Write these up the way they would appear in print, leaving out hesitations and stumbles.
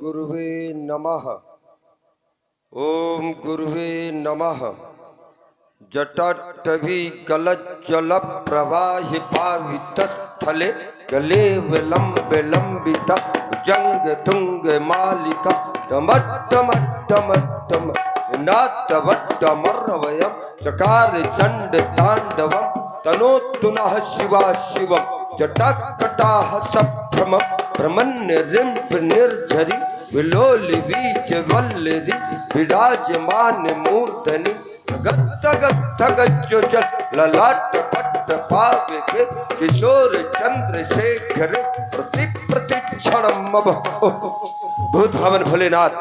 गुरुवे नमः। ओम गुरुवे नमः। जटाटवी गलज्जल प्रवाहि पावितस्थले गले विलंब लंबिता जंग तुंग मालिका टमट्टमट्टमट्टम नाट्टवट्टमर्वयम् चकार चंड तांडवम् तनोतुनः शिवा शिवम् जटाकटाः सभ्रम भ्रमण्य रिंप निर्झरि विलोलि बीच वल्लरि विराजमान मूर्धनि गत्त गत्त गज्जोजल ललाट पट्ट पाविके किशोर चंद्रशेखर प्रति प्रतिक्षणम। भूत भवन भोलेनाथ,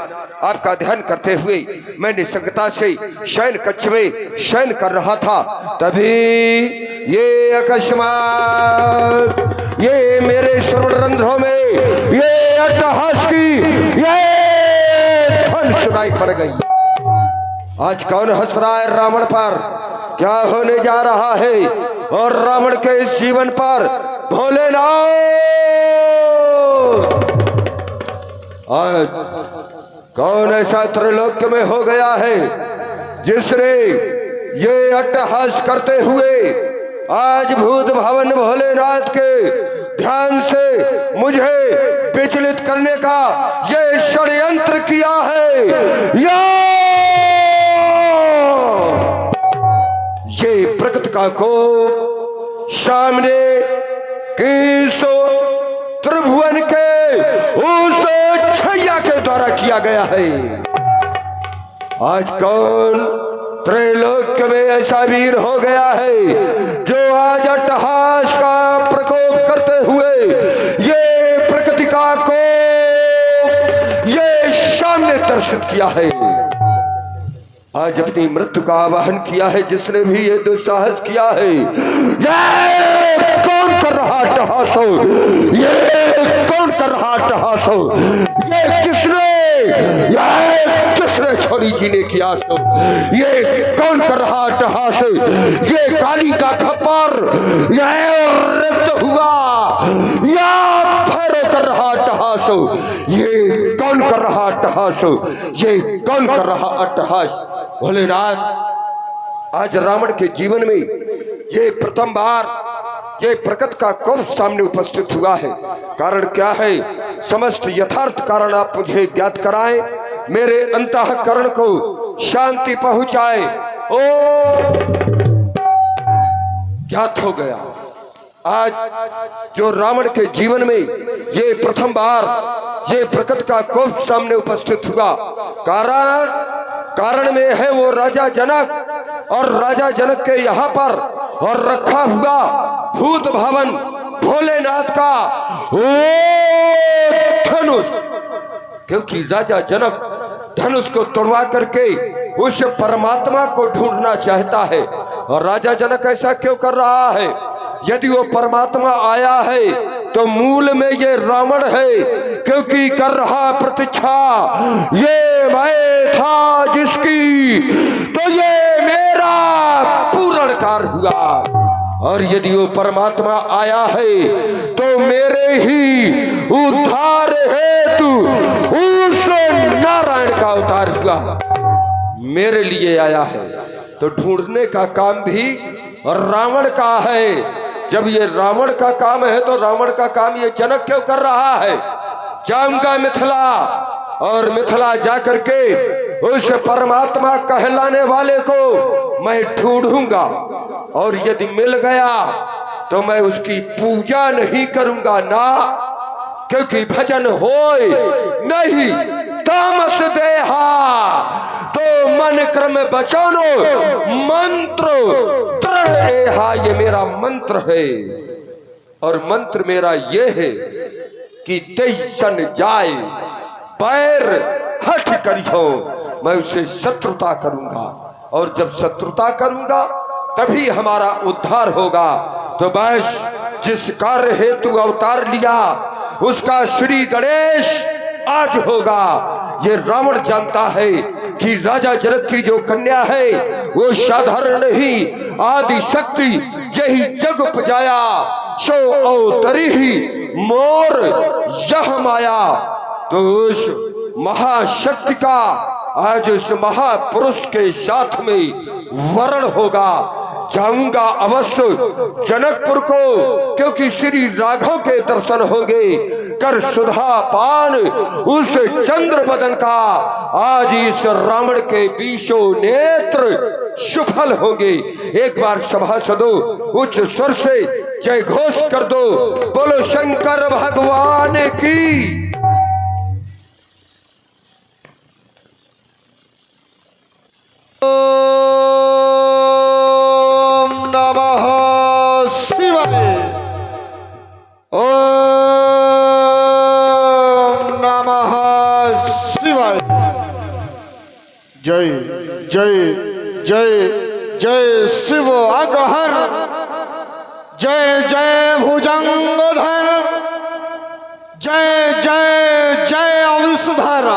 आपका ध्यान करते हुए मैं निसंगता से शयन कक्ष में शयन कर रहा था, तभी ये अकस्मात ये मेरे श्रवण रंध्रों में ये अट्टहास की ये ध्वन सुनाई पड़ गई। आज कौन हंस रहा है रावण पर? क्या होने जा रहा है? और रावण के इस जीवन पर भोलेनाथ आज कौन ऐसा त्रिलोक में हो गया है जिसने ये अट्टहास करते हुए आज भूत भवन भोलेनाथ के ध्यान से मुझे विचलित करने का ये षड्यंत्र किया है। ये प्रकृति का को सामने किसो त्रिभुवन के उस छैया के द्वारा किया गया है। आज कौन त्रैलोक में ऐसा वीर हो गया है जो आज अट्टहास का प्रकोप करते हुए ये प्रकृति का को ये सामने दर्शित किया है। आज अपनी मृत्यु का आवाहन किया है जिसने भी ये दुस्साहस किया है। ये कौन कर रहा अट्टहासो? ये कौन कर रहा अट्टहासो? ये किसने छोड़ी जीने की आसो? ये कौन कर रहा अट्टहास? ये काली का खप्पर यह रिक्त हुआ या भैरव कर रहा अट्टहास? ये कौन कर रहा अट्टहास? ये कौन कर रहा अट्टहास? भोलेनाथ, आज रावण के जीवन में ये प्रथम बार ये प्रकृति का कोप सामने उपस्थित हुआ है। कारण क्या है? समस्त यथार्थ कारण आप मुझे ज्ञात कराएं, मेरे अंतःकरण को शांति पहुंचाए। ओ ज्ञात हो गया आज जो रावण के जीवन में ये प्रथम बार ये प्रकृति का कोप सामने उपस्थित हुआ। कारण में है वो राजा जनक, और राजा जनक के यहाँ पर और रखा हुआ भूत भवन भोलेनाथ का धनुष, क्योंकि राजा जनक धनुष को तोड़वा करके उस परमात्मा को ढूंढना चाहता है। और राजा जनक ऐसा क्यों कर रहा है? यदि वो परमात्मा आया है तो मूल में ये रावण है, क्योंकि कर रहा प्रतीक्षा ये मैं था जिसकी, तो ये मेरा पूर्ण कार्य हुआ। और यदि वो परमात्मा आया है तो मेरे ही उद्धार हेतु उस नारायण का अवतार हुआ, मेरे लिए आया है। तो ढूंढने का काम भी रावण का है। जब ये रावण का काम है तो रावण का काम ये जनक क्यों कर रहा है? जाऊंगा मिथिला और मिथिला जाकर के उस परमात्मा कहलाने वाले को मैं ढूंढूंगा, और यदि मिल गया तो मैं उसकी पूजा नहीं करूंगा ना, क्योंकि भजन होय नहीं तामस देहा तो मन क्रम बचानो मंत्र दृढ़ एहा। ये मेरा मंत्र है, और मंत्र मेरा ये है कि तैसन जाए पैर हठ करियो, मैं उससे शत्रुता करूंगा, और जब शत्रुता करूंगा तभी हमारा उद्धार होगा। तो बस जिस कार्य हेतु अवतार लिया उसका श्री गणेश आज होगा। ये रावण जानता है कि राजा जनक की जो कन्या है वो साधारण नहीं, आदि शक्ति यही जग उपजाया सो अवतरी ही मोर यह माया। तो उस महाशक्ति का आज उस महापुरुष के साथ में वर्ण होगा। जाऊंगा अवश्य जनकपुर को, क्योंकि श्री राघव के दर्शन होंगे। कर सुधा पान उस चंद्र बदन का, आज इस रावण के बीचों नेत्र सुफल होंगे। एक बार सभासदों उच्च स्वर से जय घोष कर दो, बोलो शंकर भगवान की। जय जय जय जय शिव अगहर, जय जय भुजंगधर, जय जय जय अविषधर,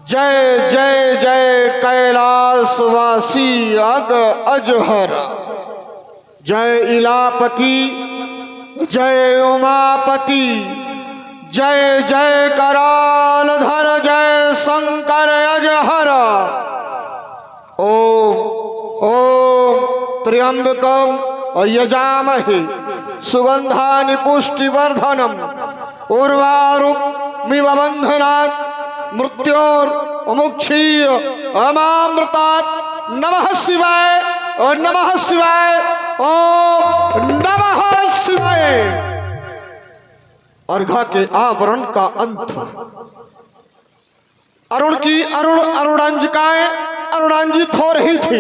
जय जय जय कैलाशवासी अग अजहर, जय इलापति, जय उमापति, जय जय करालधर, जय शंकर अजहर। ओम ओम त्र्यंबकम यजामहे सुगंधानि पुष्टिवर्धनम उर्वारुकमिव बन्धनात् मृत्योर्मुक्षीय अमामृतात्। नमः शिवाय और नमः शिवाय, ओम नमः शिवाय। अर्घा के आवरण का अंत। अरुण की अरुणांजिकाएं अरुणांजित हो रही थी।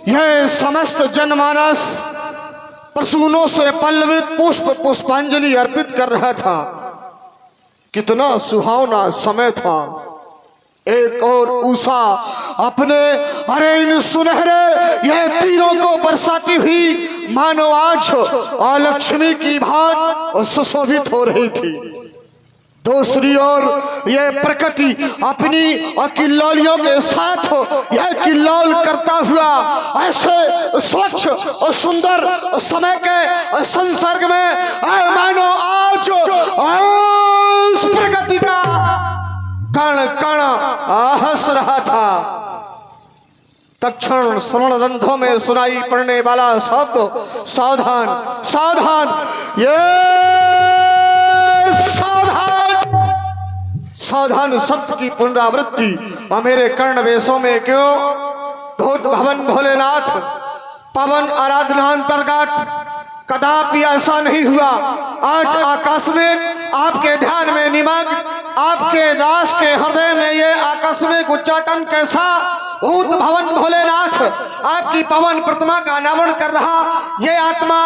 यह समस्त जनमानस प्रसूनों से पल्लवित पुष्प पुष्पांजलि अर्पित कर रहा था। कितना सुहावना समय था। एक और उषा अपने अरे इन सुनहरे यह तीरों को बरसाती हुई मानो आज लक्ष्मी की भांति सुशोभित हो रही थी। दूसरी ओर यह प्रकृति अपनी किल्लौलियों के साथ यह किल्लौल करता हुआ ऐसे स्वच्छ और सुंदर समय के संसर्ग में मानो आज उस प्रकृति का कण कण हंस रहा था। तक्षण श्रवण रंध्रों में सुनाई पड़ने वाला शब्द सावधान सावधान, ये सावधान सावधान शब्द की पुनरावृत्ति और मेरे कर्ण वेशों में क्यों। भूत भवन भोलेनाथ पवन आराधना अंतर्गत कदापि ऐसा नहीं हुआ। आज आकस्मिक आपके ध्यान में निमग्न आपके दास के हृदय में ये आकस्मिक उच्चाटन कैसा। भूत भवन भोलेनाथ आपकी पवन प्रतिमा का अनावरण कर रहा। ये आत्मा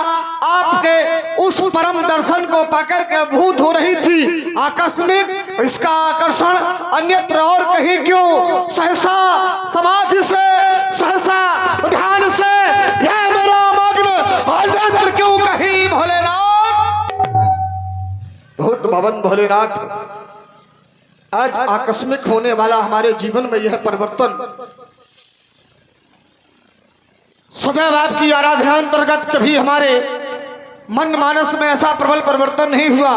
आपके उस परम दर्शन को पाकर के भूत हो रही थी। आकस्मिक इसका आकर्षण अन्यत्र और कहीं क्यों। सहसा समाधि से सहसा ध्यान से यह मेरा मग्न अन्यत्र क्यों कहीं। भोलेनाथ भूत भवन भोलेनाथ, आज आकस्मिक होने वाला हमारे जीवन में यह परिवर्तन सदैव आपकी आराधना अंतर्गत कभी हमारे मन मानस में ऐसा प्रबल परिवर्तन नहीं हुआ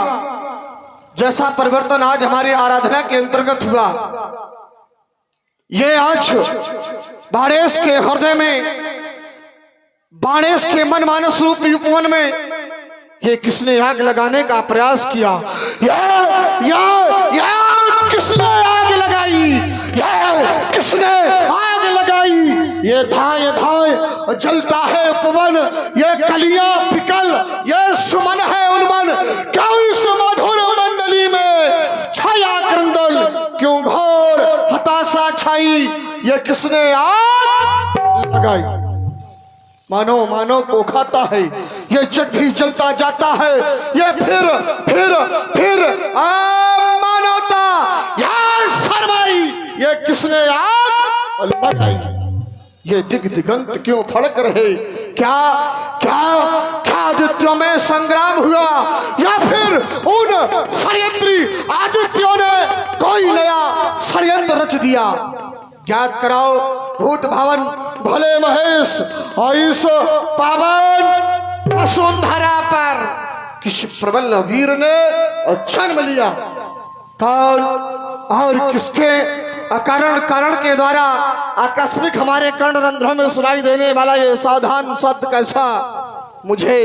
जैसा परिवर्तन आज हमारी आराधना के अंतर्गत हुआ। ये आज बाणेश के हृदय में बाणेश के मन मानस रूप उपवन में ये किसने आग लगाने का प्रयास किया। या किसने आग लगाई, यह किसने आग लगाई। ये धाए धाए जलता है उपवन, ये कलियां पिकल, ये सुमन है उन्मन। क्यों इस मधुर मंडली में छाया क्रंदल, क्यों घोर हताशा छाई। ये किसने आग लगाई। मानो मानो को खाता है, ये जग भी जलता जाता है। ये फिर मानवता यार शर्माई। ये किसने आग लगाई। ये दिग दिगंत क्यों फड़क रहे। क्या क्या क्या आदित्यों में संग्राम हुआ, या फिर उन षड्यंत्री आदित्यों ने कोई नया षड्यंत्र रच दिया। ज्ञात कराओ भूत भवन भोले महेश और इस पावन वसुंधरा पर किसी प्रबल वीर ने जन्म लिया। कौन और किसके कारण के द्वारा आकस्मिक हमारे कर्ण रंध्रों में सुनाई देने वाला ये सावधान शब्द कैसा मुझे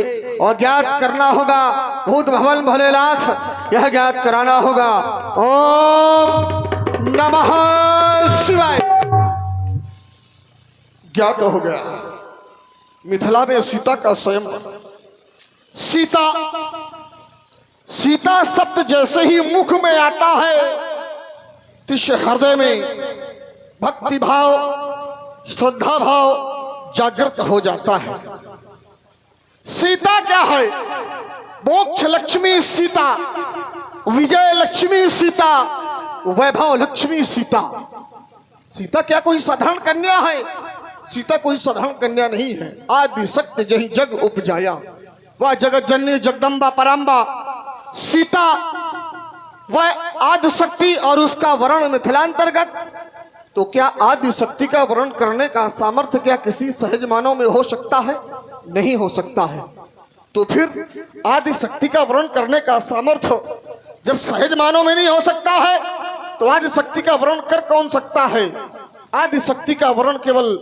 अज्ञात करना होगा। भूत भवन भोलेनाथ यह ज्ञात कराना होगा। ओम नमः शिवाय। ज्ञात हो गया मिथिला में सीता का स्वयं। सीता शब्द जैसे ही मुख में आता है तिस हृदय में भक्ति भाव श्रद्धा भाव जागृत हो जाता है। सीता क्या है? मोक्ष लक्ष्मी सीता, विजय लक्ष्मी सीता, वैभव लक्ष्मी सीता। सीता क्या कोई साधारण कन्या है? सीता कोई साधारण कन्या नहीं है। आदि शक्ति जही जग उपजाया, वह जगत जननी जगदम्बा पराम्बा सीता, वह आदि शक्ति और उसका वर्ण मिथिलांतर्गत। तो क्या आदि शक्ति का वर्ण करने का सामर्थ्य क्या किसी सहज मानव में हो सकता है? नहीं हो सकता है। तो फिर आदि शक्ति का वर्ण करने का सामर्थ्य जब सहज मानव में नहीं हो सकता है तो आदि शक्ति का वर्ण कर कौन सकता है? आदि शक्ति का वर्ण केवल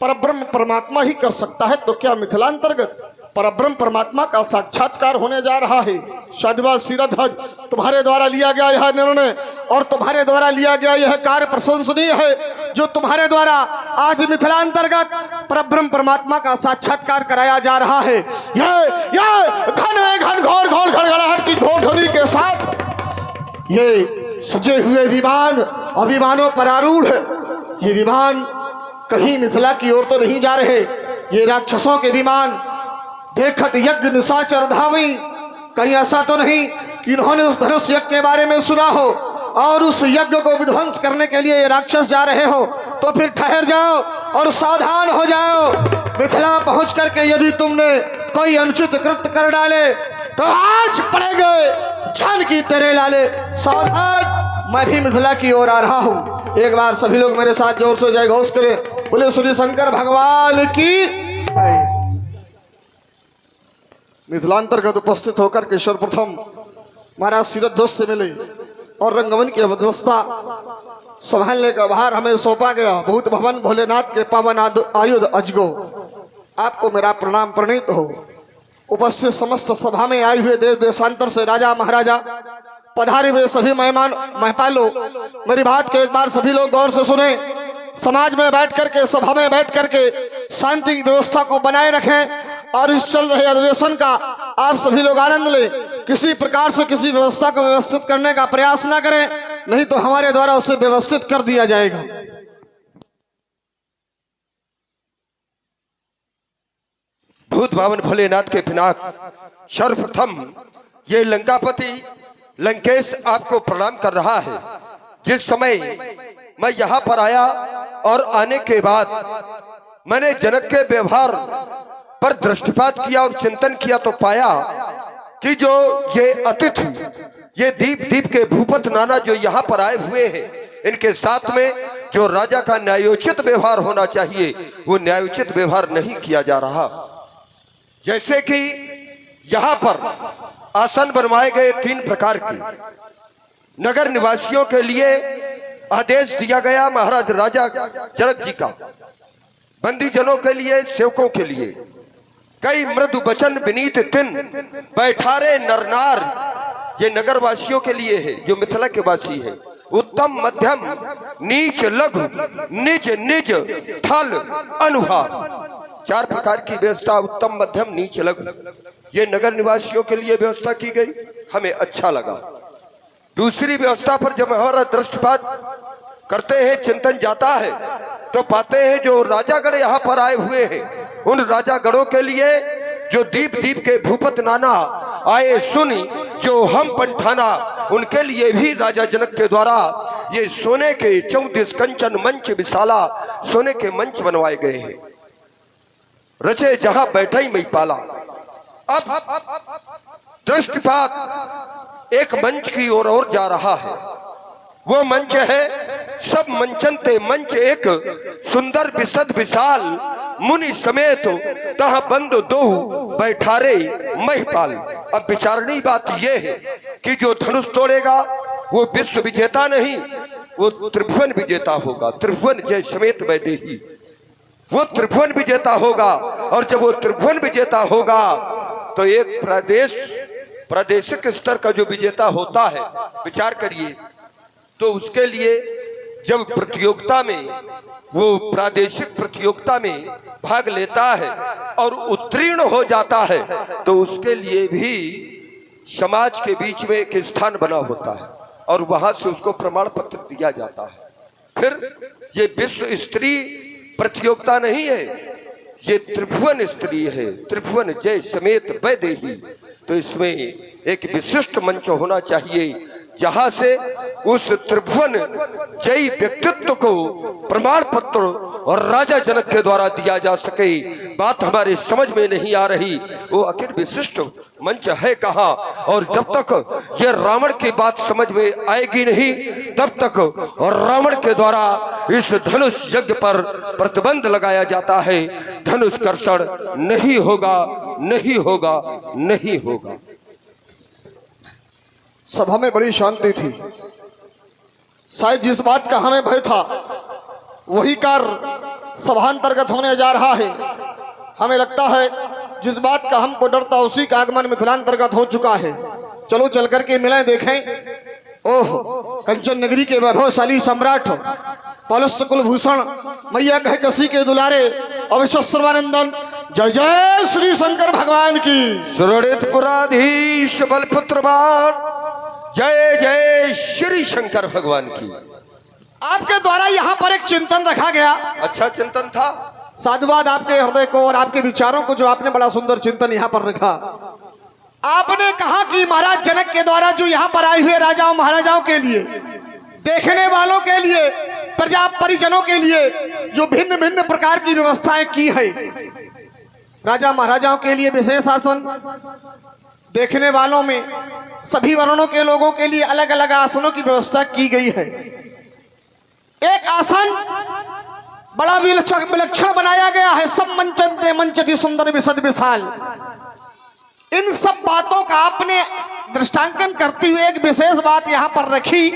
परब्रह्म परमात्मा ही कर सकता है। तो क्या मिथिलांतर्गत परब्रह्म परमात्मा का साक्षात्कार होने जा रहा है? साधुवाद शिरध्वज तुम्हारे द्वारा लिया गया यह निर्णय और तुम्हारे द्वारा लिया गया यह कार्य प्रशंसनीय है, जो तुम्हारे द्वारा आज मिथिलांतर्गत परब्रह्म परमात्मा का साक्षात्कार कराया जा रहा है। यह घन में घन घोर घोर घड़घड़ाहट की घोर ध्वनि के साथ ये सजे हुए विमान और विमानों पर आरूढ़ ये विमान कहीं मिथिला की ओर तो नहीं जा रहे। ये राक्षसों के विमान देखत यज्ञ निशाचर धावी, कहीं ऐसा तो नहीं कि इन्होंने उस धनुष यज्ञ के बारे में सुना हो और उस यज्ञ को विध्वंस करने के लिए ये राक्षस जा रहे हो? तो फिर ठहर जाओ और सावधान हो जाओ। मिथिला पहुंच करके यदि तुमने कोई अनुचित कृत्य कर डाले तो आज पड़ेंगे जानकी तेरे लाले। सावधान, मैं भी मिथिला की ओर आ रहा हूं। एक बार सभी लोग मेरे साथ जोर से जय घोष करें, बोले श्री शंकर भगवान की। मिथिलांतर्गत उपस्थित होकर के सर्वप्रथम महाराज शिरध्वज से मिले और रंगमन की व्यवस्था संभालने का भार हमें सौंपा गया। भूत भवन भोलेनाथ के पावन आयुध अजगो आपको मेरा प्रणाम प्रणीत हो। उपस्थित समस्त सभा में आए हुए देश देशांतर से राजा महाराजा पधारे हुए सभी मेहमान महपालो, मेरी बात के एक बार सभी लोग गौर से सुने। समाज में बैठ करके सभा में बैठ करके शांति की व्यवस्था को बनाए रखें और इस चल रहे अधिवेशन का आप सभी लोग आनंद लें। किसी प्रकार से किसी व्यवस्था को व्यवस्थित करने का प्रयास ना करें, नहीं तो हमारे द्वारा उसे व्यवस्थित कर दिया जाएगा। भूत भवन भोलेनाथ के पिनाक सर्वप्रथम ये लंकापति लंकेश आपको प्रणाम कर रहा है। जिस समय मैं यहाँ पर आया और आने के बाद मैंने जनक के व्यवहार पर दृष्टिपात किया और चिंतन किया तो पाया कि जो ये अतिथि ये दीप दीप के भूपत नाना जो यहाँ पर आए हुए हैं, इनके साथ में जो राजा का न्यायोचित व्यवहार होना चाहिए वो न्यायोचित व्यवहार नहीं किया जा रहा। जैसे कि यहाँ पर आसन बनवाए गए 3 प्रकार के नगर निवासियों के लिए आदेश दिया गया महाराज राजा जनक जी का, बंदी जनों के लिए, सेवकों के लिए कई मृदु वचन विनीत तिन बैठारे नरनार, ये नगरवासियों के लिए है जो मिथिला के वासी है। उत्तम मध्यम नीच लघु निज निज थल अनुहार, 4 प्रकार की व्यवस्था उत्तम मध्यम नीच लघु ये नगर निवासियों के लिए व्यवस्था की गई, हमें अच्छा लगा। दूसरी व्यवस्था पर जब हमारा दृष्टिपात करते हैं, चिंतन जाता है तो पाते हैं जो राजागण यहाँ पर आए हुए हैं, उन राजागणों के लिए जो दीप दीप के भूपत नाना आए सुनी जो हम पंठाना, उनके लिए भी राजा जनक के द्वारा ये सोने के 34 कंचन मंच विशाला सोने के मंच बनवाए गए हैं। रचे जहां बैठा ही मई पाला। अब दृष्टिपात एक मंच की ओर और जा रहा है। वो मंच है सब मंचन ते मंच एक सुंदर विशद विशाल मुनि समेत तह बंद दो बैठारे महिपाल। अब विचारणी बात यह है कि जो धनुष तोड़ेगा वो विश्व विजेता नहीं, वो त्रिभुवन विजेता होगा। त्रिभुवन जय समेत वैदेही, वो त्रिभुवन विजेता होगा। और जब वो त्रिभुवन विजेता होगा तो एक प्रादेशिक स्तर का जो विजेता होता है, विचार करिए, तो उसके लिए जब प्रतियोगिता में, वो प्रादेशिक प्रतियोगिता में भाग लेता है और उत्तीर्ण हो जाता है, तो उसके लिए भी समाज के बीच में एक स्थान बना होता है और वहां से उसको प्रमाण पत्र दिया जाता है। फिर ये विश्व स्तरीय प्रतियोगिता नहीं है, ये त्रिभुवन स्तरीय है, त्रिभुवन जय समेत वैदेही। तो इसमें एक विशिष्ट मंच होना चाहिए जहां से उस त्रिभुवन जयी व्यक्तित्व को प्रमाण पत्र और राजा जनक के द्वारा दिया जा सके। बात हमारे समझ में नहीं आ रही, वो आखिर विशिष्ट मंच है कहाँ? और जब तक ये रावण की बात समझ में आएगी नहीं, तब तक रावण के द्वारा इस धनुष यज्ञ पर प्रतिबंध लगाया जाता है। धनुष कर्षण नहीं होगा, नहीं होगा, नहीं होगा। सभा में बड़ी शांति थी। शायद जिस बात का हमें भय था वही कार्य सभांतर्गत होने जा रहा है। हमें लगता है जिस बात का हमको डर था उसी का आगमन मिथिलांतर्गत हो चुका है। चलो चल करके मिलें, देखें। ओह, कंचन नगरी के वैभवशाली सम्राट पौलस्त्य कुलभूषण, मैया कहे कसी के दुलारे अविश्वसर्वानंदन, जय जय श्री शंकर भगवान की। सुरड़ित पुराधीश बलपुत्रवान, जय जय श्री शंकर भगवान की। आपके द्वारा यहाँ पर एक चिंतन रखा गया। अच्छा चिंतन था। साधुवाद आपके हृदय को और आपके विचारों को, जो आपने बड़ा सुंदर चिंतन यहाँ पर रखा। आपने कहा कि महाराज जनक के द्वारा जो यहाँ पर आए हुए राजाओं महाराजाओं के लिए, देखने वालों के लिए, प्रजा परिजनों के लिए जो भिन्न भिन्न प्रकार की व्यवस्थाएं की है, राजा महाराजाओं के लिए विशेष आसन, देखने वालों में सभी वर्णों के लोगों के लिए अलग अलग आसनों की व्यवस्था की गई है। एक आसन बड़ा विलक्षण बनाया गया है। सब मंचन्ते मंचति सुंदर विशद विशाल। इन सब बातों का आपने दृष्टांकन करते हुए एक विशेष बात यहां पर रखी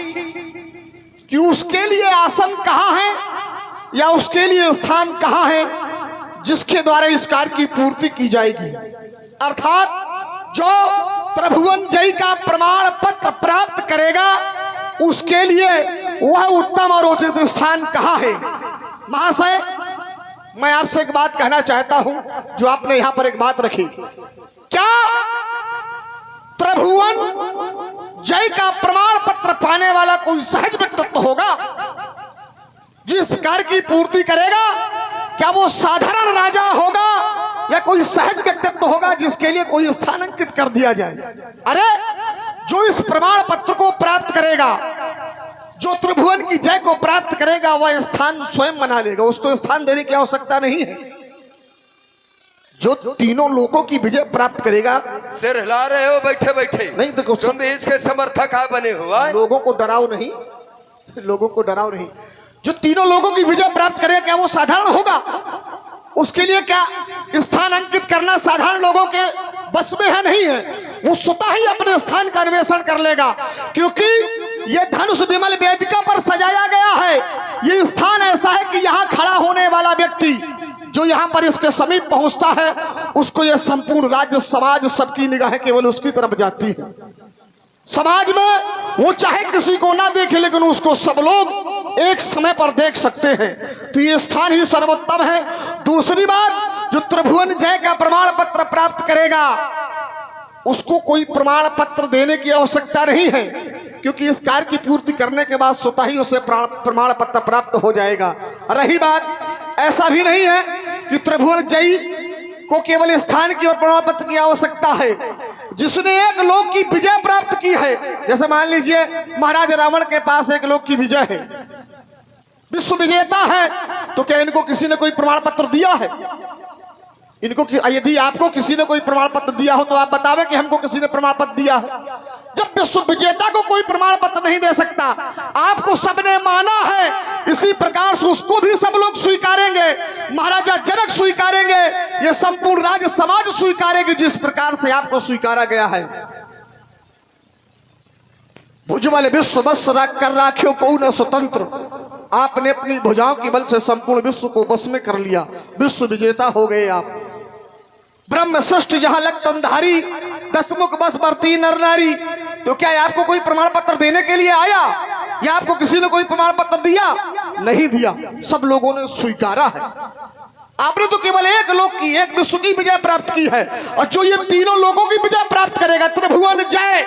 कि उसके लिए आसन कहां है या उसके लिए स्थान कहां है जिसके द्वारा इस कार्य की पूर्ति की जाएगी। अर्थात जो त्रिभुवन जय का प्रमाण पत्र प्राप्त करेगा उसके लिए वह उत्तम और उचित स्थान कहाँ है। महाशय, मैं आपसे एक बात कहना चाहता हूं, जो आपने यहां पर एक बात रखी, क्या त्रिभुवन जय का प्रमाण पत्र पाने वाला कोई सहज व्यक्तित्व होगा जिस कार्य की पूर्ति करेगा? क्या वो साधारण राजा होगा या कोई सहज व्यक्तित्व होगा जिसके लिए कोई स्थान अंकित कर दिया जाए? अरे, जो इस प्रमाण पत्र को प्राप्त करेगा, जो त्रिभुवन की जय को प्राप्त करेगा, वह स्थान स्वयं बना लेगा, उसको स्थान देने की आवश्यकता नहीं है। जो तीनों लोगों की विजय प्राप्त करेगा। सिर हिला रहे हो बैठे बैठे? नहीं, देखो, तुम भी इसके समर्थक बने हो। लोगों को डराओ नहीं, लोगों को डराओ नहीं। जो तीनों लोगों की विजय प्राप्त करेगा, क्या वो साधारण होगा? उसके लिए क्या स्थान अंकित करना साधारण लोगों के बस में है? नहीं है। वो स्वतः ही अपने स्थान का अन्वेषण कर लेगा, क्योंकि ये धनुष विमल वेदिका पर सजाया गया है। ये स्थान ऐसा है कि यहाँ खड़ा होने वाला व्यक्ति जो यहाँ पर इसके समीप पहुंचता है, उसको ये संपूर्ण राज्य समाज सबकी निगाहें केवल उसकी तरफ जाती है। समाज में वो चाहे किसी को ना देखे, लेकिन उसको सब लोग एक समय पर देख सकते हैं। तो ये स्थान ही सर्वोत्तम है। दूसरी बात, जो त्रिभुवन जय का प्रमाण पत्र प्राप्त करेगा उसको कोई प्रमाण पत्र देने की आवश्यकता नहीं है, क्योंकि इस कार्य की पूर्ति करने के बाद स्वतः ही उसे प्रमाण पत्र प्राप्त हो जाएगा। रही बात, ऐसा भी नहीं है कि त्रिभुवन जयी को केवल स्थान की और प्रमाण पत्र की आवश्यकता है। जिसने एक लोक की विजय प्राप्त की है, जैसे मान लीजिए महाराज रावण के पास एक लोक की विजय है, विश्व विजेता है, तो क्या इनको किसी ने कोई प्रमाण पत्र दिया है? इनको यदि आपको किसी ने कोई प्रमाण पत्र दिया हो तो आप बतावे कि हमको किसी ने प्रमाण पत्र दिया है। जब विश्व विजेता को कोई प्रमाण पत्र नहीं दे सकता, आपको सबने माना है, इसी प्रकार से उसको भी सब लोग स्वीकारेंगे। महाराजा जनक स्वीकारेंगे, ये संपूर्ण राज्य समाज स्वीकारेगी जिस प्रकार से आपको स्वीकारा गया है। भुजबल विश्व बस कर राख्यो को न स्वतंत्र। आपने अपनी भुजाओं की बल से संपूर्ण विश्व को बस में कर लिया, विश्व विजेता हो गए आप। ब्रह्म सृष्टि जहां लग तंधारी, दसमुख बस बरती नर नारी। तो क्या आपको कोई प्रमाण पत्र देने के लिए आया या आपको किसी ने कोई प्रमाण पत्र दिया? नहीं दिया, सब लोगों ने स्वीकारा है। आपने तो केवल एक लोक की, एक विश्व की विजय प्राप्त की है, और जो ये तीनों लोगों की विजय प्राप्त करेगा त्रिभुवन जय,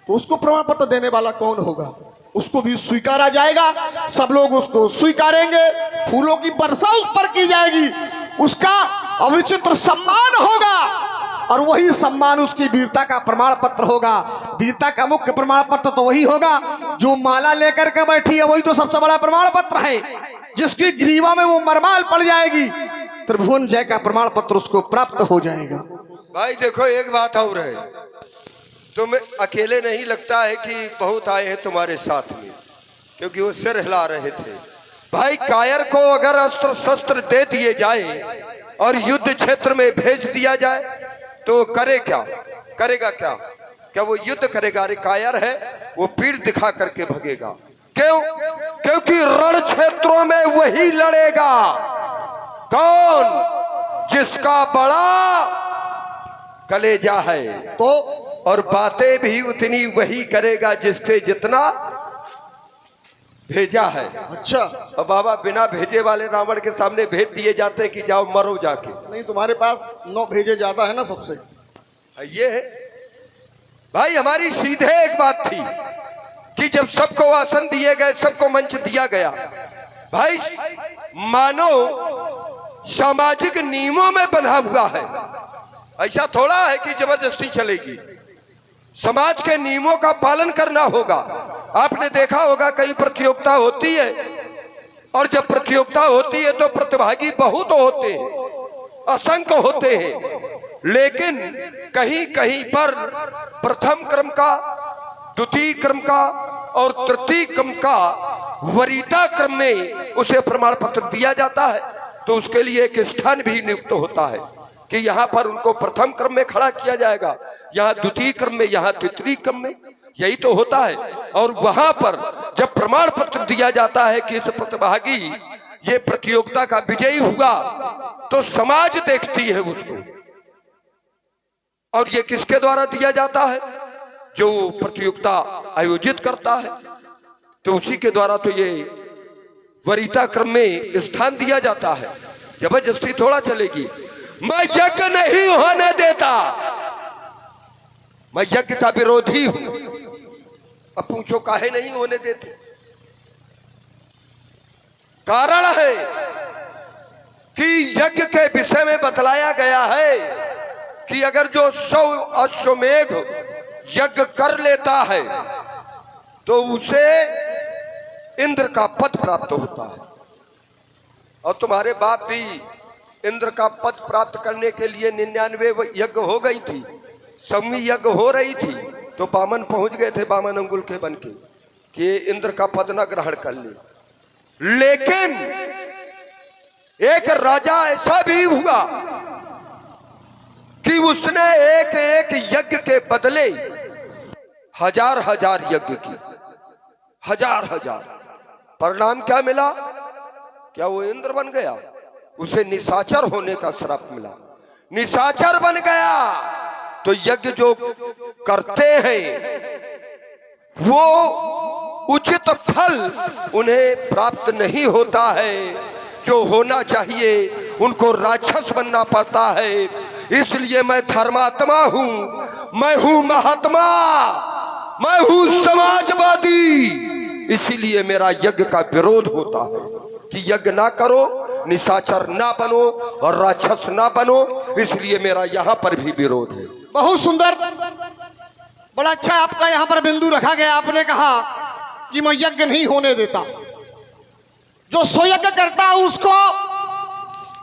तो उसको प्रमाण पत्र देने वाला कौन होगा? उसको भी स्वीकारा जाएगा, सब लोग उसको स्वीकारेंगे, फूलों की वर्षा उस पर की जाएगी, उसका अविचित्र सम्मान होगा, और वही सम्मान उसकी वीरता का प्रमाण पत्र होगा। वीरता का मुख्य प्रमाण पत्र तो वही होगा जो माला लेकर के बैठी है, वही तो सबसे बड़ा प्रमाण पत्र है। जिसकी ग्रीवा में वो मरमाल पड़ जाएगी, त्रिभुवन जय का प्रमाण पत्र उसको प्राप्त हो जाएगा। भाई देखो एक बात और है, तुम अकेले नहीं लगता है कि बहुत आए हैं तुम्हारे साथ में, क्योंकि वो सिर हिला रहे थे। भाई कायर को अगर अस्त्र शस्त्र दे दिए जाए और युद्ध क्षेत्र में भेज दिया जाए तो करे क्या, करेगा क्या? क्या वो युद्ध करेगा? अरे कायर है, वो पीठ दिखा करके भगेगा। क्यों? क्योंकि रण क्षेत्रों में वही लड़ेगा कौन? जिसका बड़ा कलेजा है, तो और बातें भी उतनी वही करेगा जिससे जितना भेजा है। अच्छा, अब बाबा बिना भेजे वाले रावण के सामने भेज दिए जाते कि जाओ मरो जाके। नहीं, तुम्हारे पास 9 भेजे ज्यादा है ना सबसे। ये है भाई, हमारी सीधे एक बात थी कि जब सबको आसन दिए गए, सबको मंच दिया गया, भाई मानो सामाजिक नियमों में बंधा हुआ है। ऐसा थोड़ा है कि जबरदस्ती चलेगी, समाज के नियमों का पालन करना होगा। आपने देखा होगा कई प्रतियोगिता होती है, और जब प्रतियोगिता होती है तो प्रतिभागी बहुत होते हैं, असंख्य होते हैं, लेकिन कहीं कहीं पर प्रथम क्रम का, द्वितीय क्रम का और तृतीय क्रम का वरीयता क्रम में उसे प्रमाण पत्र दिया जाता है। तो उसके लिए एक स्थान भी नियुक्त होता है कि यहाँ पर उनको प्रथम क्रम में खड़ा किया जाएगा, यहाँ द्वितीय क्रम में, यहाँ तृतीय क्रम में, यही तो होता है। और वहां पर जब प्रमाण पत्र दिया जाता है कि इस प्रतिभागी ये प्रतियोगिता का विजयी हुआ, तो समाज देखती है उसको, और ये किसके द्वारा दिया जाता है? जो प्रतियोगिता आयोजित करता है, तो उसी के द्वारा तो ये वरीयता क्रम में स्थान दिया जाता है। जबरदस्ती थोड़ा चलेगी। मैं यज्ञ नहीं होने देता, मैं यज्ञ का विरोधी हूं। अब पूछो काहे नहीं होने देते? कारण है कि यज्ञ के विषय में बतलाया गया है कि अगर जो 100 अश्वमेघ यज्ञ कर लेता है तो उसे इंद्र का पद प्राप्त होता है। और तुम्हारे बाप भी इंद्र का पद प्राप्त करने के लिए 99 यज्ञ हो गई थी, 100वीं यज्ञ हो रही थी, तो बामन पहुंच गए थे, बामन अंगुल के बन के, कि इंद्र का पद न ग्रहण कर ले। लेकिन एक राजा ऐसा भी हुआ कि उसने एक एक यज्ञ के बदले हजार हजार यज्ञ की, हजार हजार। परिणाम क्या मिला? क्या वो इंद्र बन गया? उसे निशाचर होने का श्राप मिला, निशाचर बन गया। तो यज्ञ जो करते हैं वो उचित फल उन्हें प्राप्त नहीं होता है, जो होना चाहिए उनको राक्षस बनना पड़ता है। इसलिए मैं धर्मात्मा हूं, मैं हूं महात्मा, मैं हूं समाजवादी। इसीलिए मेरा यज्ञ का विरोध होता है कि यज्ञ ना करो, निशाचर ना बनो और राक्षस ना बनो। इसलिए मेरा यहाँ पर भी विरोध है। बहुत सुंदर, बड़ा अच्छा आपका यहाँ पर बिंदु रखा गया। आपने कहा कि मैं यज्ञ नहीं होने देता, जो स्वयज्ञ करता है उसको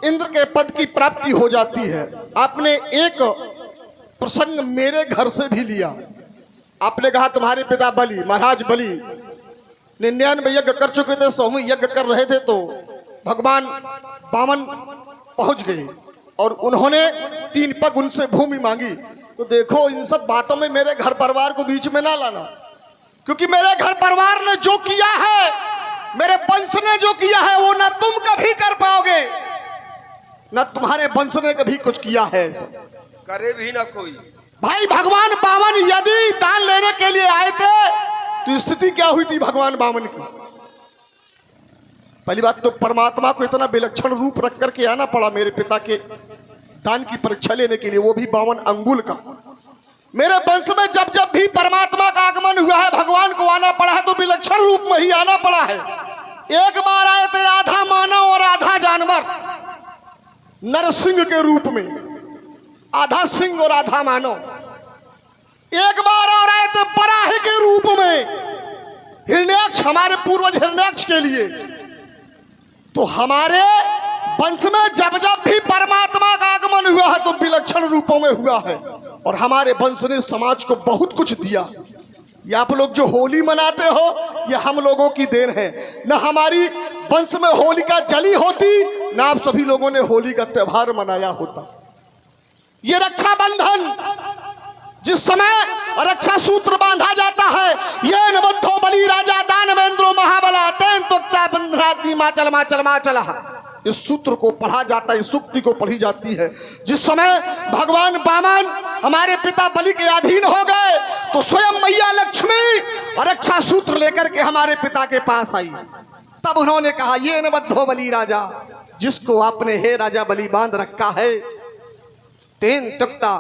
इंद्र के पद की प्राप्ति हो जाती है। आपने एक प्रसंग मेरे घर से भी लिया। आपने कहा तुम्हारे पिता बलि, महाराज बलि 99 यज्ञ कर चुके थे, 100वीं यज्ञ कर रहे थे, तो भगवान वामन पहुंच गए और उन्होंने 3 पग उनसे भूमि मांगी। तो देखो इन सब बातों में मेरे घर परिवार को बीच में ना लाना, क्योंकि मेरे घर परिवार ने जो किया है, मेरे वंश ने जो किया है, वो ना तुम कभी कर पाओगे, ना तुम्हारे वंश ने कभी कुछ किया है, करे भी ना कोई। भाई भगवान वामन यदि दान लेने के लिए आए थे तो स्थिति क्या हुई थी भगवान वामन की? पहली बात तो परमात्मा को इतना विलक्षण रूप रख करके आना पड़ा मेरे पिता के दान की परीक्षा लेने के लिए, वो भी 52 अंगुल का। मेरे वंश में जब जब भी परमात्मा का आगमन हुआ है, भगवान को आना पड़ा है, तो विलक्षण रूप में ही आना पड़ा है। एक बार आए थे आधा मानव और आधा जानवर, नरसिंह के रूप में, आधा सिंह और आधा मानव। एक बार और आए थे पराही के रूप में, हिरण्याक्ष, हमारे पूर्वज हिरण्याक्ष के लिए। तो हमारे वंश में जब जब भी परमात्मा का आगमन हुआ है तो विलक्षण रूपों में हुआ है, और हमारे वंश ने समाज को बहुत कुछ दिया। ये आप लोग जो होली मनाते हो, ये हम लोगों की देन है। न हमारी वंश में होलिका जली होती, न आप सभी लोगों ने होली का त्योहार मनाया होता। ये रक्षाबंधन, जिस समय रक्षा सूत्र बांधा जाता है, ये नबद्धो बलि राजा दानवेंद्रो महाबला तेन तुक्ता बंधनाग्नि माचल माचल माचल, इस सूत्र को पढ़ा जाता है, इस सूक्ति को पढ़ी जाती है। जिस समय भगवान वामन हमारे पिता बलि के अधीन हो गए तो स्वयं मैया लक्ष्मी रक्षा सूत्र लेकर के हमारे पिता के पास आई। तब उन्होंने कहा, ये नबद्धो बलि राजा, जिसको आपने हे राजा बलि बांध रखा है, तेन तख्ता,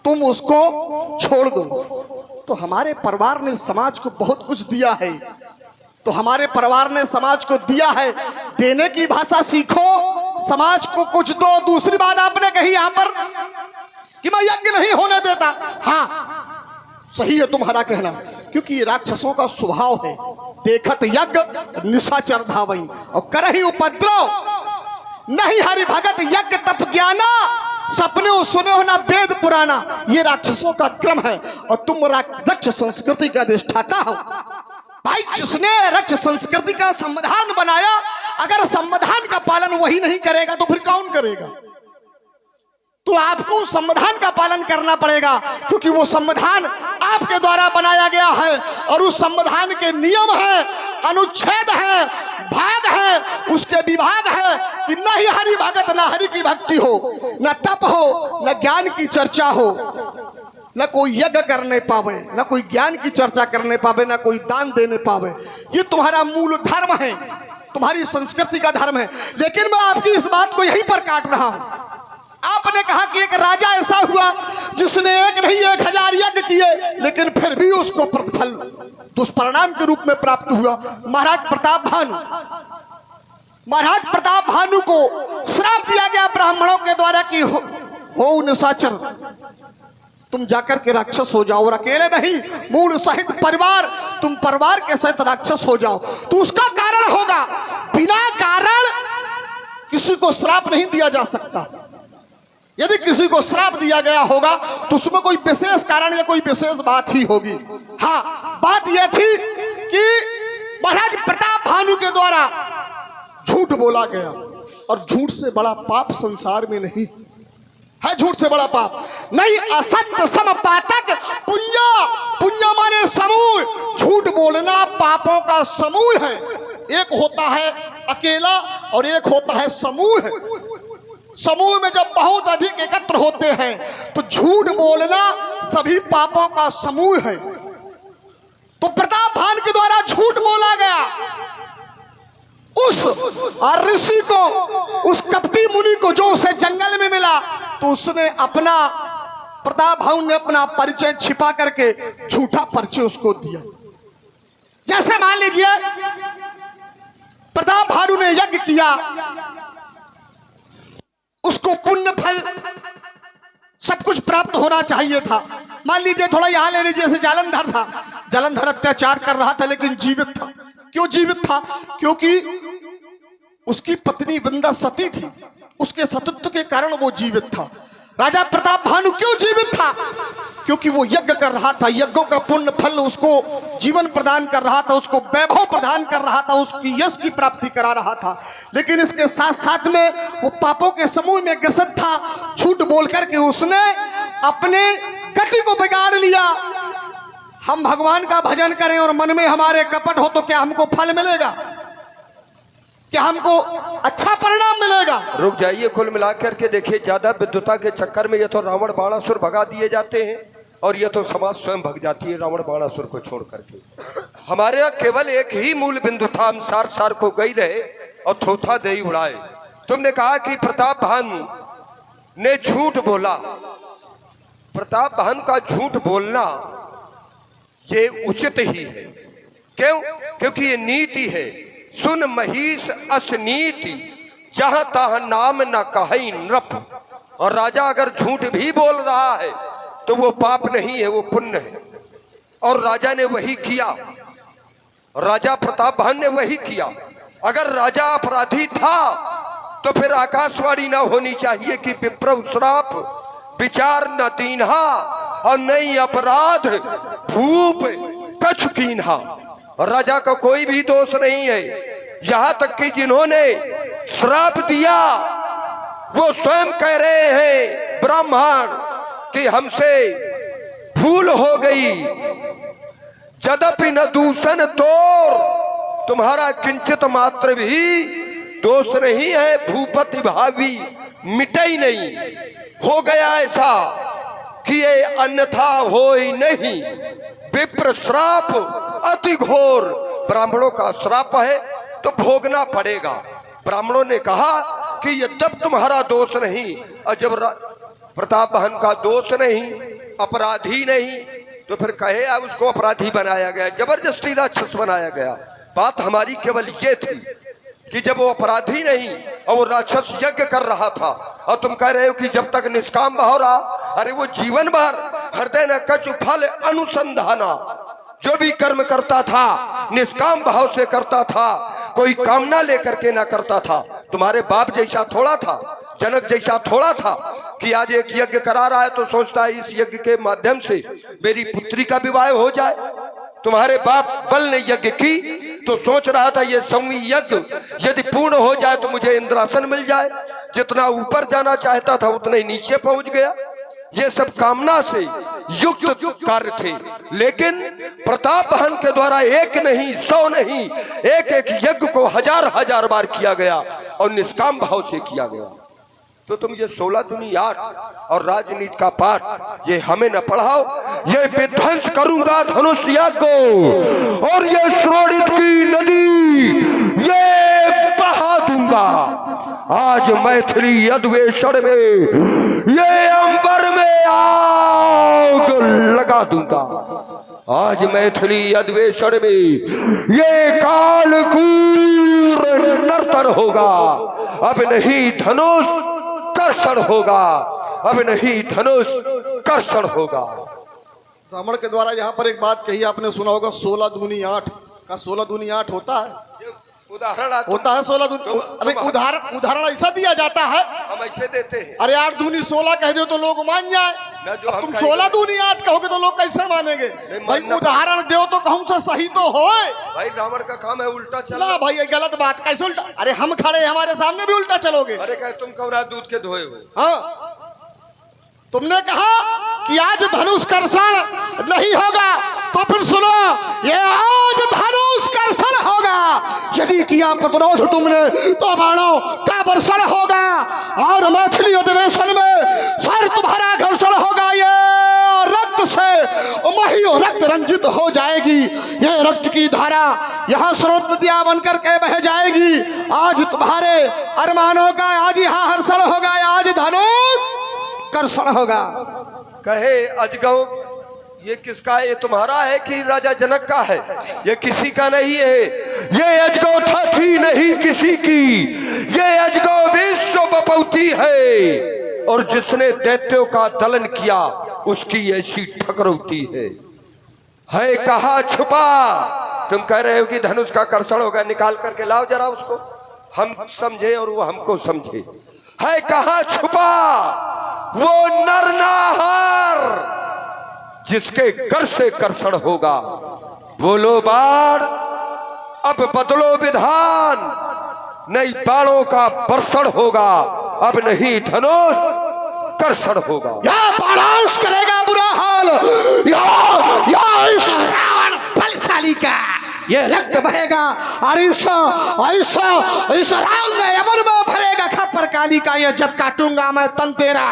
तुम उसको छोड़ दो। तो हमारे परिवार ने समाज को बहुत कुछ दिया है, तो हमारे परिवार ने समाज को दिया है, देने की भाषा सीखो, समाज को कुछ दो। दूसरी बात आपने कही यहां पर कि मैं यज्ञ नहीं होने देता, हाँ सही है तुम्हारा कहना, क्योंकि ये राक्षसों का स्वभाव है। देखत यज्ञ निशाचर धावई और करही उपद्रव, नहीं हरि भगत यज्ञ तप ज्ञाना, सपने सुने हो ना वेद पुराना, ये राक्षसों का क्रम है। और तुम रक्ष संस्कृति का अधिष्ठाता हो। भाई जिसने रक्ष संस्कृति का संविधान बनाया, अगर संविधान का पालन वही नहीं करेगा तो फिर कौन करेगा? तो आपको उस संविधान का पालन करना पड़ेगा, क्योंकि वो संविधान आपके द्वारा बनाया गया है, और उस संविधान के नियम है, अनुच्छेद है, भाग है, उसके विभाग है कि न ही हरि भगत, न हरि की भक्ति हो, न तप हो, न ज्ञान की चर्चा हो, न कोई यज्ञ करने पावे, न कोई ज्ञान की चर्चा करने पावे, न कोई दान देने पावे। ये तुम्हारा मूल धर्म है, तुम्हारी संस्कृति का धर्म है। लेकिन मैं आपकी इस बात को यहीं पर काट रहा हूं। आपने कहा कि एक राजा ऐसा हुआ जिसने एक नहीं 1000 यज्ञ किए, लेकिन फिर भी उसको प्रतिफल दुष्परिणाम के रूप में प्राप्त हुआ। महाराज प्रताप भानु, महाराज प्रताप भानु को श्राप दिया गया ब्राह्मणों के द्वारा कि हो निशाचर, तुम जाकर के राक्षस हो जाओ, और अकेले नहीं, मूल सहित परिवार, तुम परिवार के सहित राक्षस हो जाओ। तो उसका कारण होगा, बिना कारण किसी को श्राप नहीं दिया जा सकता। यदि किसी को श्राप दिया गया होगा तो उसमें कोई विशेष कारण या कोई विशेष बात ही होगी। हाँ, बात यह थी कि महाराज प्रताप भानु के द्वारा झूठ बोला गया, और झूठ से बड़ा पाप संसार में नहीं है। झूठ से बड़ा पाप नहीं। असत्य समपातक पुण्य, पुण्य माने समूह, झूठ बोलना पापों का समूह है। एक होता है अकेला और एक होता है समूह। समूह में जब बहुत अधिक एकत्र होते हैं तो झूठ बोलना सभी पापों का समूह है। तो प्रताप भान के द्वारा झूठ बोला गया। उस ऋषि को, उस कपटी मुनि को जो उसे जंगल में मिला, तो उसने अपना, प्रताप भानु ने अपना परिचय छिपा करके झूठा परिचय उसको दिया। जैसे मान लीजिए प्रताप भानु ने यज्ञ किया, उसको पुण्य फल सब कुछ प्राप्त होना चाहिए था। मान लीजिए थोड़ा यहां ले लीजिए, जैसे जालंधर था, जालंधर अत्याचार कर रहा था लेकिन जीवित था। क्यों जीवित था? क्योंकि उसकी पत्नी वृंदा सती थी, उसके सतीत्व के कारण वो जीवित था। राजा प्रताप भानु क्यों जीवित था? क्योंकि वो यज्ञ कर रहा था, यज्ञों का पुण्य फल उसको जीवन प्रदान कर रहा था, उसको वैभव प्रदान कर रहा था, उसकी यश की प्राप्ति करा रहा था। लेकिन इसके साथ साथ में वो पापों के समूह में ग्रसित था। झूठ बोल करके उसने अपने गति को बिगाड़ लिया। हम भगवान का भजन करें और मन में हमारे कपट हो तो क्या हमको फल मिलेगा? क्या हमको अच्छा परिणाम मिलेगा? रुक जाइए, कुल मिलाकर के देखिए, ज्यादा विद्वता के चक्कर में ये तो रावण बाणासुर भगा दिए जाते हैं और ये तो समाज स्वयं भग जाती है रावण बाणासुर को छोड़ करके। हमारे यहाँ केवल एक ही मूल बिंदु था, हम सार सार को गई रहे और थोथा दे उड़ाए। तुमने कहा कि प्रताप भानु ने झूठ बोला। प्रताप भानु का झूठ बोलना ये उचित ही है। क्यों? क्योंकि ये नीति है। सुन महिष असनीति, जहां तहां नाम न कहीं नृप। और राजा अगर झूठ भी बोल रहा है तो वो पाप नहीं है, वो पुण्य है। और राजा ने वही किया, राजा प्रताप भानु ने वही किया। अगर राजा अपराधी था तो फिर आकाशवाणी ना होनी चाहिए कि विप्र श्राप विचार न दीन्हा और नहीं अपराध भूप कछु कीन्हा। राजा का कोई भी दोष नहीं है, यहां तक कि जिन्होंने श्राप दिया वो स्वयं कह रहे हैं ब्राह्मण कि हमसे भूल हो गई। यद्यपि न दूषण तोर, तुम्हारा किंचित मात्र भी दोष नहीं है। भूपति भावी मिटे ही नहीं, हो गया ऐसा कि ये अन्यथा हो ही नहीं। विप्र श्राप अति घोर, ब्राह्मणों का श्राप है तो भोगना पड़ेगा। ब्राह्मणों ने कहा कि यद्यप तुम्हारा दोष नहीं, और जब प्रताप भानु का दोष नहीं, अपराधी नहीं, तो फिर कहे अब उसको अपराधी बनाया गया, जबरदस्ती राक्षस बनाया गया। बात हमारी केवल ये थी कि जब वो अपराधी नहीं और वो राक्षस यज्ञ कर रहा था, और तुम कह रहे हो कि जब तक निष्काम भाव रहा, अरे वो जीवन भर हृदय न कछु फल अनुसंधाना, जो भी कर्म करता था निष्काम भाव से करता था, कोई कामना लेकर के ना करता था। तुम्हारे बाप जैसा थोड़ा था, जनक जैसा थोड़ा था कि आज एक यज्ञ करा रहा है तो सोचता है इस यज्ञ के माध्यम से मेरी पुत्री का विवाह हो जाए। तुम्हारे बाप बल ने यज्ञ की तो सोच रहा था ये संवी यज्ञ यदि पूर्ण हो जाए तो मुझे इंद्रासन मिल जाए। जितना ऊपर जाना चाहता था उतना ही नीचे पहुंच गया। ये सब कामना से युक्त कार्य थे, लेकिन प्रताप भानु के द्वारा एक नहीं, 100 नहीं, एक एक यज्ञ को हजार हजार बार किया गया और निष्काम भाव से किया गया। तो तुम ये 16 दूनी 8 और राजनीति का पाठ ये हमें न पढ़ाओ। ये विध्वंस करूंगा धनुष्य को और ये श्रोणित की नदी ये बहा दूंगा। आज मैथिली अधिवेशन में ये अंबर में आग लगा दूंगा। आज मैथिली अधिवेशन में ये कालकूर नर्तन होगा। अब नहीं धनुष कर्षण होगा, अब नहीं धनुष कर्षण होगा। ब्राह्मण के द्वारा यहाँ पर एक बात कही आपने सुना होगा, 16 दूनी 8 का 16 दूनी 8 होता है। उदाहरण होता है 16 दूनी। अरे उदाहरण ऐसा दिया जाता है, हम ऐसे देते हैं। अरे 8 दूनी 16 कह दो तो लोग मान जाए, तुम 16 दूनी 8 कहोगे तो लोग कैसे मानेंगे? भाई उदाहरण दो तो हमसे सही तो हो। भाई रावण का काम है उल्टा चला। भाई ये गलत बात कैसे उल्टा? अरे हम खड़े हमारे सामने भी उल्टा चलोगे? अरे कहे तुम कौरा दूध के धोए हो। हाँ, तुमने कहा कि आज धनुष कर्षण नहीं होगा, तो फिर सुनो, ये आज धनुष कर्षण होगा। यदि किया प्रतिरोध तुमने तो बाणों का वर्षण होगा और मैथिली अधिवेशन में सर तुम्हारा घर्षण होगा। ये रक्त से मही रक्त रंजित हो जाएगी। ये रक्त की धारा यहाँ स्रोत नदियां बनकर के बह जाएगी। आज तुम्हारे अरमानों का आज यहाँ हर्षण होगा, आज धनुष कर्षण होगा। कहे अजगव ये किसका है? ये तुम्हारा है कि राजा जनक का है? ये किसी का नहीं है। ये अजगव थी नहीं किसी की, ये अजगव विश्व बपौती है और जिसने दैत्यों का दलन किया उसकी ऐसी ठकरौती है कहा छुपा। तुम कह रहे हो कि धनुष का कर्षण होगा, निकाल करके लाओ जरा उसको, हम समझे और वो हमको समझे। है कहा छुपा वो नरनाहर जिसके कर से कर्षण होगा। बोलो बाण अब बदलो विधान, नहीं बाणों का वर्षण होगा। अब नहीं धनुष आकर्षण होगा। या बालांस करेगा बुरा हाल, या इस रावण बलशाली का ये रक्त बहेगा और इस रावण में यमन में भरेगा खप्पर काली का। ये जब काटूंगा मैं तन तेरा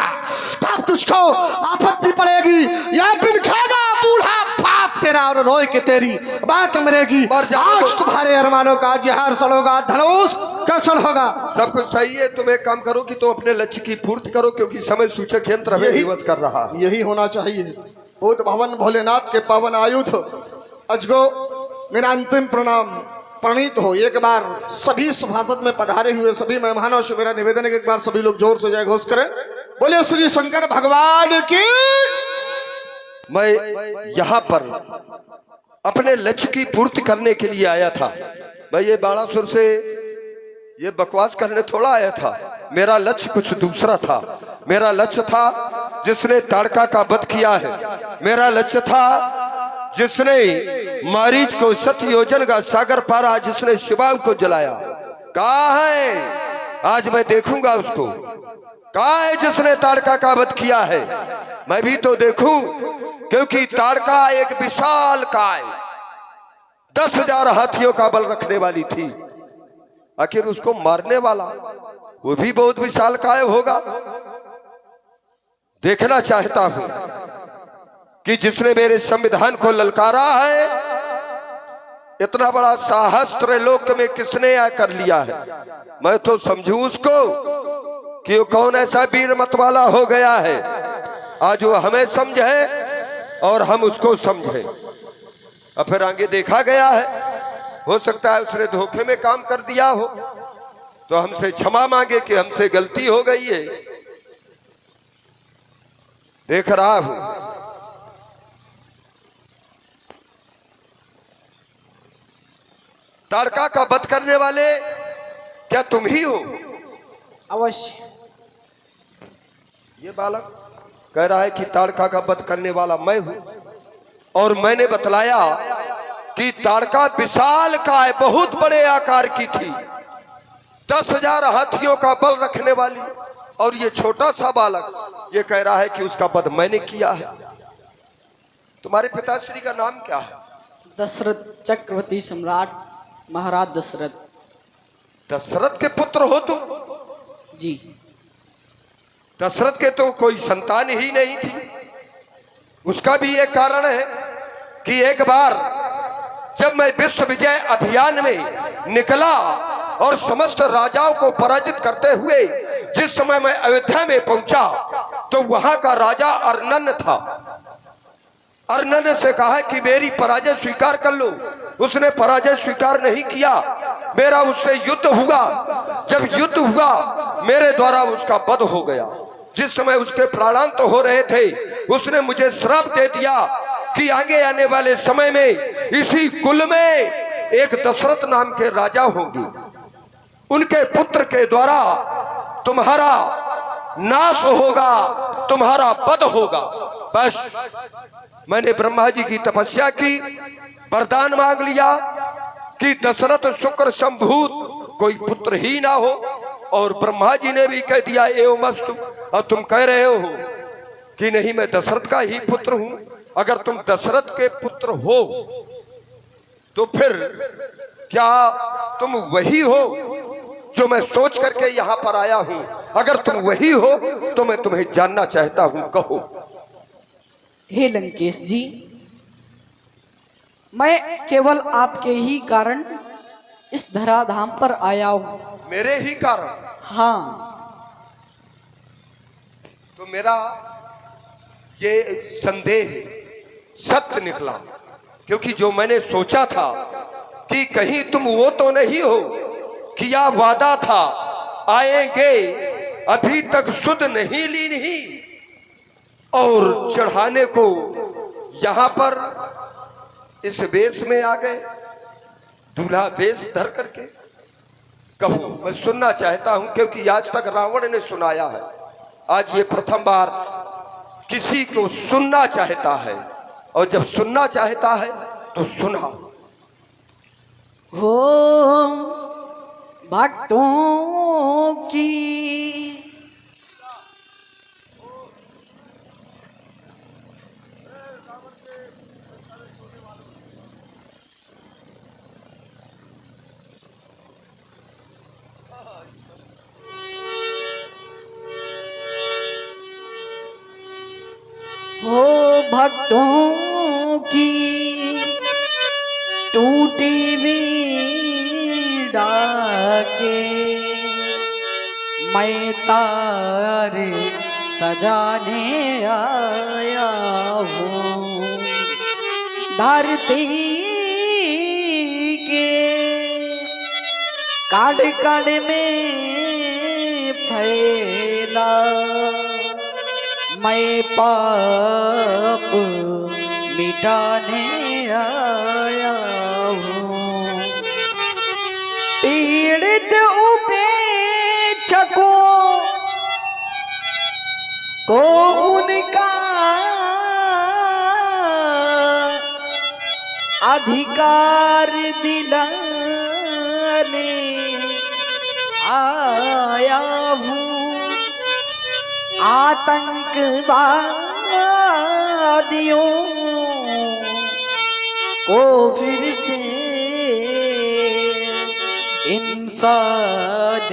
तब तुझको आपत्ति पड़ेगी। या बिन खाएगा बूढ़ा बाप तेरा और रोए के तेरी बात मरेगी। आज तुम्हारे अरमानों का जहर सड़ोगा, धनुष कैसन होगा। सब कुछ सही है, तुम एक काम करो कि तुम अपने लक्ष्य की पूर्ति करो, क्योंकि समय सूचक यंत्र हमें विवश कर रहा है। यही होना चाहिए। भूत भवन भोलेनाथ के पावन आयुध अजगो मेरा अंतिम प्रणाम प्रणीत हो। एक बार सभी सभासद में पधारे हुए सभी मेहमानों से मेरा निवेदन है कि एक बार सभी लोग जोर से जय घोष करें। बोले श्री शंकर भगवान की। मैं यहाँ पर अपने लक्ष्य की पूर्ति करने के लिए आया था। मैं ये बाणासुर से ये बकवास करने थोड़ा आया था। मेरा लक्ष्य कुछ दूसरा था। मेरा लक्ष्य था जिसने ताड़का का वध किया है। मेरा लक्ष्य था जिसने मारीच को 7 योजन का सागर पारा, जिसने शिवाव को जलाया। कहाँ है? आज मैं देखूंगा उसको। कहाँ है जिसने ताड़का का वध किया है? मैं भी तो देखूं, क्योंकि ताड़का एक विशाल काय 10,000 हाथियों का बल रखने वाली थी। आखिर उसको मारने वाला वो भी बहुत विशाल काय होगा। देखना चाहता हूं कि जिसने मेरे संविधान को ललकारा है, इतना बड़ा साहस त्रैलोक में किसने आकर लिया है। मैं तो समझूं उसको कि वो कौन ऐसा वीर मत वाला हो गया है। आज वो हमें समझे और हम उसको समझे। और फिर आगे देखा गया है, हो सकता है उसने धोखे में काम कर दिया हो, तो हमसे क्षमा मांगे कि हमसे गलती हो गई है। देख रहा हूं ताड़का का वध करने वाले क्या तुम ही हो? अवश्य। ये बालक कह रहा है कि ताड़का का वध करने वाला मैं हूं, और मैंने बतलाया कि ताड़का विशाल काय बहुत बड़े आकार की थी, 10,000 हाथियों का बल रखने वाली, और ये छोटा सा बालक ये कह रहा है कि उसका वध मैंने किया है। तुम्हारे पिताश्री का नाम क्या है? दशरथ चक्रवर्ती सम्राट महाराज दशरथ। दशरथ के पुत्र हो तुम? जी। दशरथ के तो कोई संतान ही नहीं थी। उसका भी एक कारण है कि एक बार जब मैं विश्व विजय अभियान में निकला और समस्त राजाओं को पराजित करते हुए जिस समय मैं अयोध्या में पहुंचा, तो वहां का राजा अर्नन था। अर्नन से कहा कि मेरी पराजय स्वीकार कर लो। उसने पराजय स्वीकार नहीं किया। मेरा उससे युद्ध हुआ। जब युद्ध हुआ, मेरे द्वारा उसका वध हो गया। जिस समय उसके प्राणांत तो हो रहे थे, उसने मुझे श्राप दे दिया कि आगे आने वाले समय में इसी कुल में एक दशरथ नाम के राजा होंगे। उनके पुत्र के द्वारा तुम्हारा नाश होगा, तुम्हारा वध होगा। बस मैंने ब्रह्मा जी की तपस्या की, वरदान मांग लिया कि दशरथ शुक्र संभूत कोई पुत्र ही ना हो, और ब्रह्मा जी ने भी कह दिया एवमस्तु। और तुम कह रहे हो कि नहीं, मैं दशरथ का ही पुत्र हूं। अगर तुम दशरथ के पुत्र हो तो फिर क्या तुम वही हो जो मैं सोच करके यहां पर आया हूं? अगर तुम वही हो तो मैं तुम्हें जानना चाहता हूं, कहो। हे लंकेश जी, मैं केवल आपके ही कारण इस धराधाम पर आया हूं। मेरे ही कारण? हाँ। तो मेरा ये संदेह सत्य निकला, क्योंकि जो मैंने सोचा था कि कहीं तुम वो तो नहीं हो, किया वादा था आएंगे, अभी तक सुध नहीं ली नहीं, और चढ़ाने को यहां पर इस वेश में आ गए, दूल्हा वेश धर करके। कहो, मैं सुनना चाहता हूं, क्योंकि आज तक रावण ने सुनाया है। आज ये प्रथम बार किसी को सुनना चाहता है, और जब सुनना चाहता है तो सुना। हो भक्तों की हो भक्तों की टूटी बीड़ा के मैं तारे सजाने आया हूँ। धरती के काड़ काड़ में फैला मैं पाप मिटाने आया हूँ। पीड़ित उपेक्षकों को उनका अधिकार दिलाने आया हूँ। आतंकवादियों को फिर से इंसान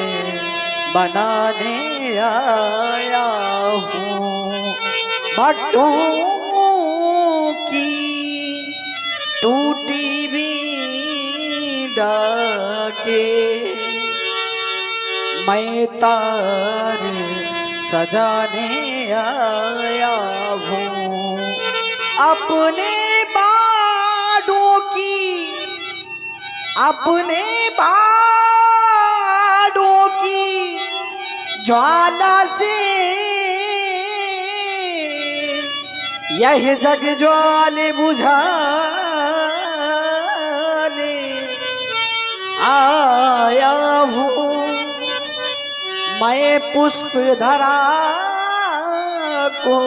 बनाने आया हूँ। भक्तों की टूटी बीड़ा के मैं तार सजाने आया हूँ। अपने बाड़ों की ज्वाला से यह जग ज्वाले बुझाने आया हूँ। मैं पुष्प धरा को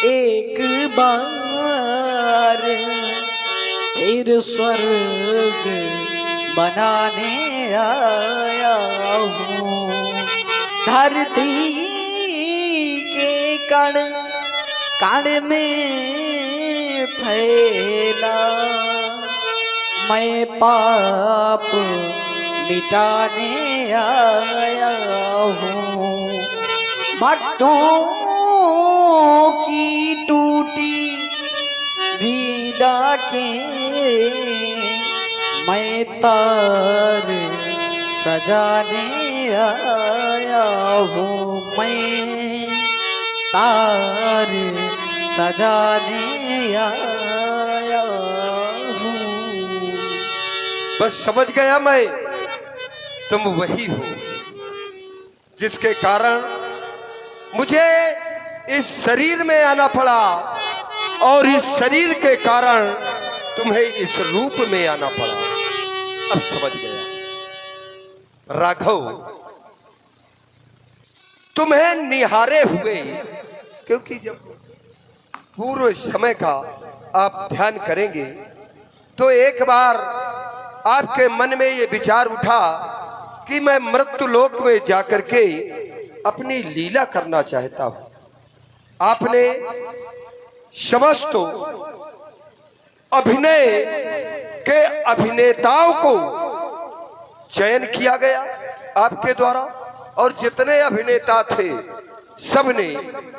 एक बार फिर स्वर्ग बनाने आया हूँ। धरती के कण कण में फैला मैं पाप मिटाने आया हूँ। भक्तों की टूटी बीड़ा के मैं तार सजाने आया हूँ। मैं तार सजाने आया हूँ। बस समझ गया मैं, तुम वही हो जिसके कारण मुझे इस शरीर में आना पड़ा और इस शरीर के कारण तुम्हें इस रूप में आना पड़ा। अब समझ गया राघव, तुम्हें निहारे हुए, क्योंकि जब पूर्व समय का आप ध्यान करेंगे तो एक बार आपके मन में ये विचार उठा कि मैं मृत्यु लोक में जाकर के अपनी लीला करना चाहता हूं। आपने समस्त अभिनय के अभिनेताओं को चयन किया गया आपके द्वारा, और जितने अभिनेता थे सबने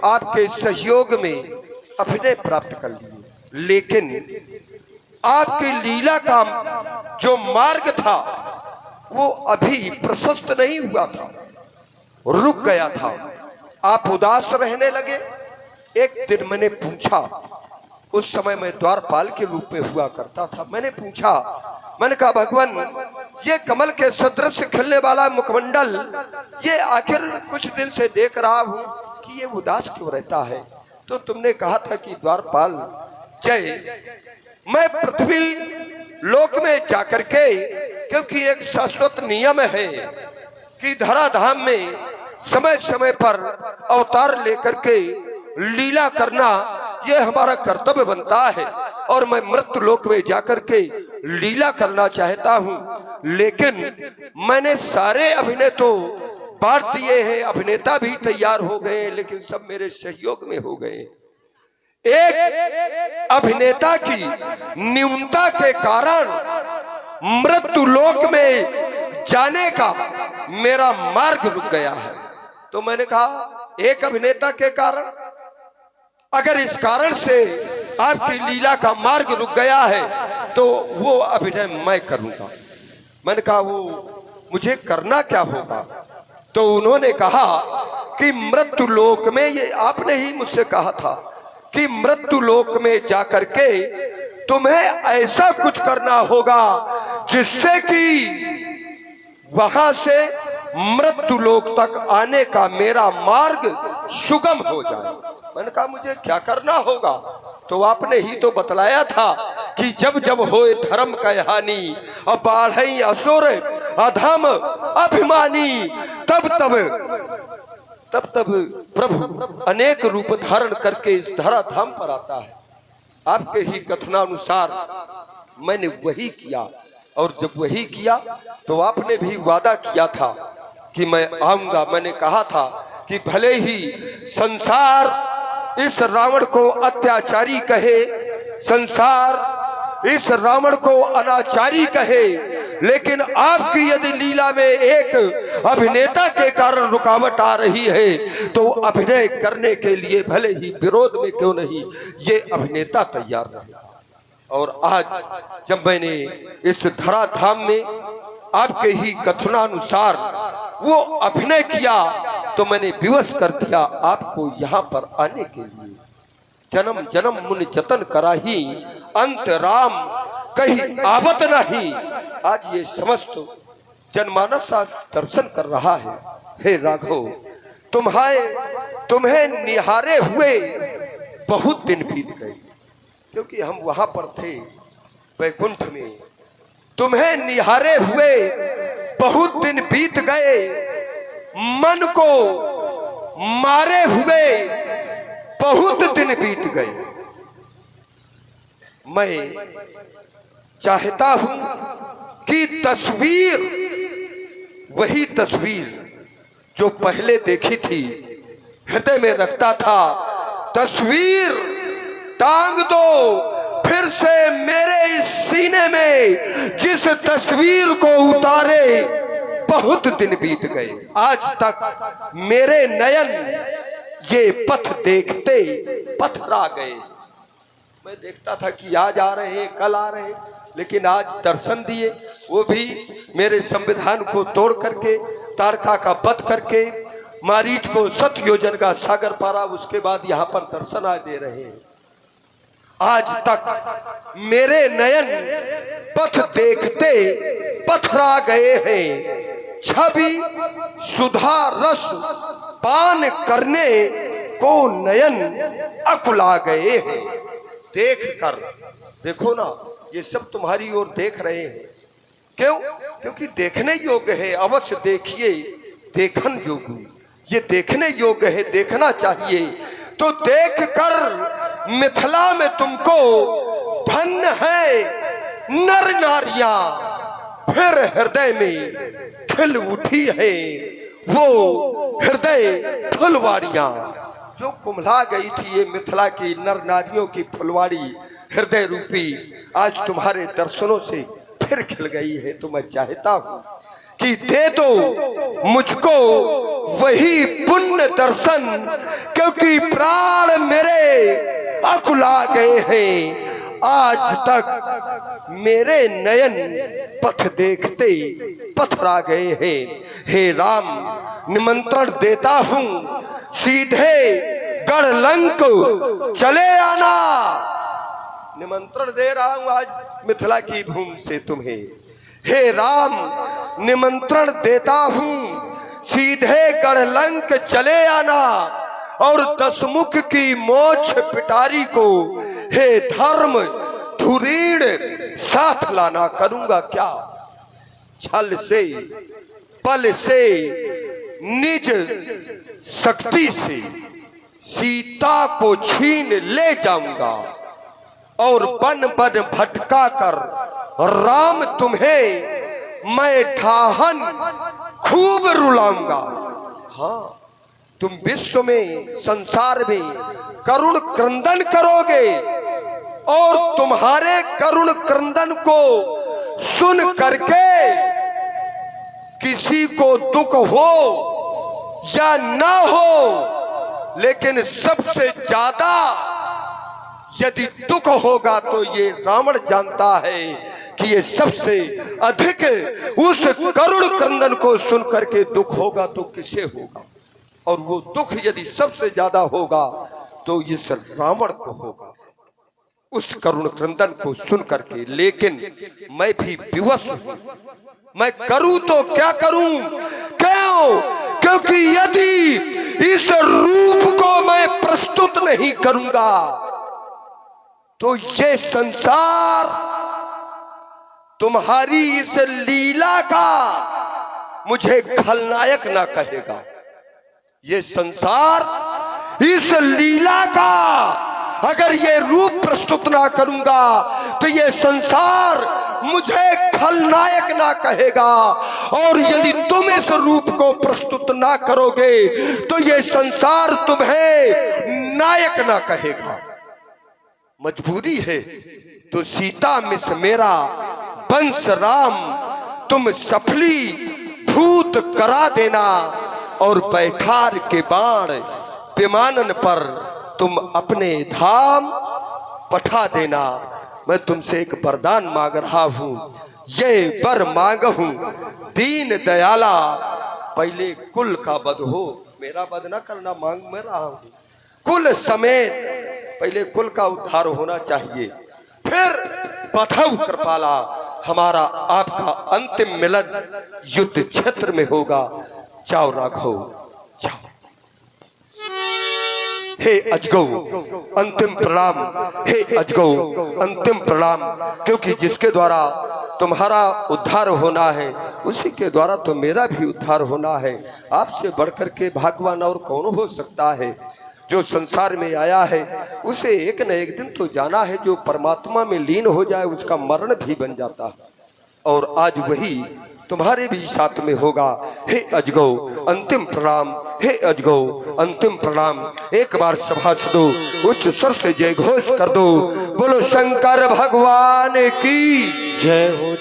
आपके सहयोग में अभिनय प्राप्त कर लिए। लेकिन आपकी लीला का जो मार्ग था वो अभी प्रशस्त नहीं हुआ था, रुक गया था। आप उदास रहने लगे। एक दिन मैंने पूछा, उस समय मैं द्वारपाल के रूप में हुआ करता था, मैंने पूछा, मैंने कहा भगवान, ये कमल के सदृश खिलने वाला मुखमंडल, ये आखिर कुछ दिन से देख रहा हूं कि ये उदास क्यों रहता है? तो तुमने कहा था कि द्वारपाल जय, मैं पृथ्वी लोक में जाकर के, क्योंकि एक शाश्वत नियम है कि धराधाम में समय समय पर अवतार लेकर के लीला करना ये हमारा कर्तव्य बनता है, और मैं मृत्यु लोक में जाकर के लीला करना चाहता हूं। लेकिन मैंने सारे अभिनय तो बांट दिए हैं, अभिनेता भी तैयार हो गए, लेकिन सब मेरे सहयोग में हो गए। एक अभिनेता की न्यूनता के कारण मृत्यु लोक में जाने का मेरा मार्ग रुक गया है। तो मैंने कहा एक अभिनेता के कारण, अगर इस कारण से आपकी लीला का मार्ग रुक गया है तो वो अभिनय मैं करूंगा। मैंने कहा वो मुझे करना क्या होगा? तो उन्होंने कहा कि मृत्यु लोक में, ये आपने ही मुझसे कहा था कि मृत्यु लोक में जाकर के तुम्हें ऐसा कुछ करना होगा जिससे कि वहां से मृत्यु लोक तक आने का मेरा मार्ग सुगम हो जाए। मैंने कहा मुझे क्या करना होगा? तो आपने ही तो बतलाया था कि जब जब होए धर्म का हानि और बाढ़ई असुर अधम अभिमानी, तब तब प्रभु अनेक रूप धारण करके इस धरा धाम पर आता है। आपके ही कथनानुसार मैंने वही किया, और जब वही किया तो आपने भी वादा किया था कि मैं आऊंगा। मैंने कहा था कि भले ही संसार इस रावण को अत्याचारी कहे, संसार इस रावण को अनाचारी कहे, लेकिन आपकी यदि लीला में एक अभिनेता के कारण रुकावट आ रही है तो अभिनय करने के लिए भले ही विरोध में क्यों नहीं, ये अभिनेता तैयार रहेगा। और आज जब मैंने इस धराधाम में आपके ही कथनानुसार वो अभिनय किया तो मैंने विवश कर दिया आपको यहाँ पर आने के लिए। जन्म जन्म मुनि जतन कराही, अंत राम कहीं आवत नहीं। आज ये समस्त जनमानस आज दर्शन कर रहा है। हे राघव, तुम्हें निहारे हुए बहुत दिन बीत गए, क्योंकि हम वहां पर थे वैकुंठ में। तुम्हें निहारे हुए बहुत दिन बीत गए, मन को मारे हुए बहुत दिन बीत गए। मैं चाहता हूं कि तस्वीर, वही तस्वीर जो पहले देखी थी, हृदय में रखता था, तस्वीर टांग दो फिर से मेरे इस सीने में, जिस तस्वीर को उतारे बहुत दिन बीत गए। आज तक मेरे नयन ये पथ देखते पथरा गए। मैं देखता था कि आज आ रहे हैं, कल आ रहे हैं, लेकिन आज दर्शन दिए, वो भी मेरे संविधान को तोड़ करके, तारका का वध करके, मारीच को 7 योजन का सागर पारा, उसके बाद यहाँ पर दर्शन आ दे रहे हैं। आज तक मेरे नयन पथ देखते पथरा गए हैं। छवि सुधा रस पान करने को नयन अकुला गए हैं। देख कर, देखो ना, ये सब तुम्हारी ओर देख रहे हैं। क्यों? क्योंकि देखने योग्य है। अवश्य देखिए, देखन योग्य, ये देखने योग्य है, देखना चाहिए। तो देख कर मिथिला में तुमको धन्य है नर नारियां, फिर हृदय में खिल उठी है वो हृदय फुलवाड़ियां। जो कुम्हला गई थी ये मिथिला की नर नारियों की फुलवाड़ी हृदय रूपी, आज तुम्हारे दर्शनों से फिर खिल गई है। तो मैं चाहता हूं कि दे दो मुझको वही पुण्य दर्शन, क्योंकि प्राण मेरे अकुला गए हैं। आज तक मेरे नयन पथ देखते पथरा गए हैं। हे राम, निमंत्रण देता हूं, सीधे गढ़लंक चले आना। निमंत्रण दे रहा हूं आज मिथिला की भूमि से तुम्हें। हे राम, निमंत्रण देता हूं, सीधे गढ़लंक चले आना, और दशमुख की मोक्ष पिटारी को हे धर्म धुरीण साथ लाना। करूंगा क्या? छल से, पल से, निज शक्ति से सीता को छीन ले जाऊंगा, और बन बन भटका कर राम तुम्हें मैं ठाहन खूब रुलाऊंगा। हाँ, तुम विश्व में, संसार में करुण क्रंदन करोगे, और तुम्हारे करुण क्रंदन को सुन करके किसी को दुख हो या ना हो, लेकिन सबसे ज्यादा यदि दुख होगा तो ये रावण जानता है कि ये सबसे अधिक उस करुण क्रंदन को सुन करके दुख होगा तो किसे होगा, और वो दुख यदि सबसे ज्यादा होगा तो इस रावण को होगा, उस करुण क्रंदन को सुन करके। लेकिन मैं भी विवश हूं, मैं करूं तो क्या करूं? क्यों? क्योंकि यदि इस रूप को मैं प्रस्तुत नहीं करूंगा तो ये संसार तुम्हारी इस लीला का मुझे खलनायक ना कहेगा। ये संसार इस लीला का अगर ये रूप प्रस्तुत ना करूंगा तो ये संसार मुझे खलनायक ना कहेगा, और यदि तुम इस रूप को प्रस्तुत ना करोगे तो ये संसार तुम्हें नायक ना कहेगा। मजबूरी है तो सीता मिस मेरा वंश राम तुम सफली भूत करा देना, और बैठार के बाण विमानन पर तुम अपने धाम पठा देना। मैं तुमसे एक वरदान मांग रहा हूं, ये वर मांग हूं दीन दयाला, पहले कुल का वध हो, मेरा वध न करना मांग मैं रहा हूं, कुल समेत पहले कुल का उद्धार होना चाहिए, फिर बधव कृपाला हमारा आपका अंतिम मिलन युद्ध क्षेत्र में होगा। जाओ राघव जाओ। हे अजगौ अंतिम प्रणाम, हे अजगौ अंतिम प्रणाम, क्योंकि जिसके द्वारा तुम्हारा उद्धार होना है उसी के द्वारा तो मेरा भी उद्धार होना है। आपसे बढ़कर के भाग्यवान और कौन हो सकता है? जो संसार में आया है उसे एक न एक दिन तो जाना है, जो परमात्मा में लीन हो जाए उसका मरण भी बन जाता है, और आज वही तुम्हारे भी साथ में होगा। हे अजगौ अंतिम प्रणाम, हे अजगौ अंतिम प्रणाम। एक बार सभासदों उच्च स्वर से जय घोष कर दो, बोलो शंकर भगवान की जय हो।